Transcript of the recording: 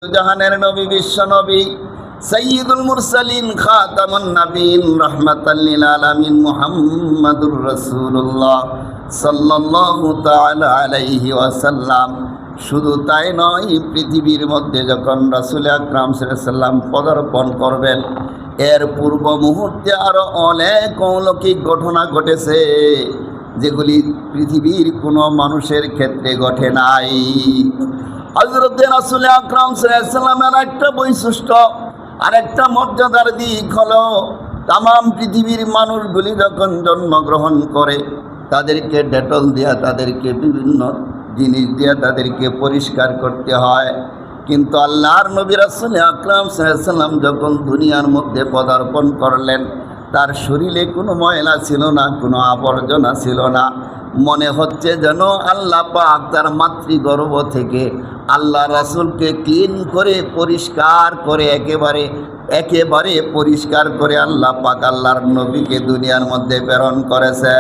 জাহানের নবী, বিশ্ব নবী, সাইয়্যিদুল মুরসালিন, খাতামুন নবীন, রাহমাতাল লিল আলামিন, মুহাম্মাদুর রাসূলুল্লাহ সাল্লাল্লাহু তাআলা আলাইহি ওয়াসাল্লাম। শুধু তাই নয়, পৃথিবীর মধ্যে যখন রাসূল আকরাম সাল্লাল্লাহু আলাইহি ওয়াসাল্লাম পদার্পণ করবেন, এর পূর্ব মুহূর্তে আরো অনেক অলৌকিক ঘটনা ঘটেছে, যেগুলি পৃথিবীর কোনো মানুষের ক্ষেত্রে ঘটে নাই। হযরত রাসূল আকরাম সাল্লাল্লাহু আলাইহি ওয়াসাল্লামের একটা বৈশিষ্ট্য আর একটা মর্যাদার দিক হলো, তামাম পৃথিবীর মানুষগুলি যখন জন্মগ্রহণ করে তাদেরকে ডেটল দিয়া, তাদেরকে বিভিন্ন জিনিস দিয়া তাদেরকে পরিষ্কার করতে হয়। কিন্তু আল্লাহর নবী রাসূল আকরাম সাল্লাল্লাহু আলাইহি ওয়াসাল্লাম যখন দুনিয়ার মধ্যে পদার্পণ করলেন, তার শরীরে কোনো ময়লা ছিল না, কোনো আবর্জনা ছিল না। মনে হচ্ছে যেন আল্লাহ পাক তার মাতৃগর্ভ থেকে আল্লাহ রাসূলকে ক্লিন করে পরিষ্কার করে একেবারে পরিষ্কার করে আল্লাহ পাক আল্লাহর নবীকে দুনিয়ার মধ্যে প্রেরণ করেছে।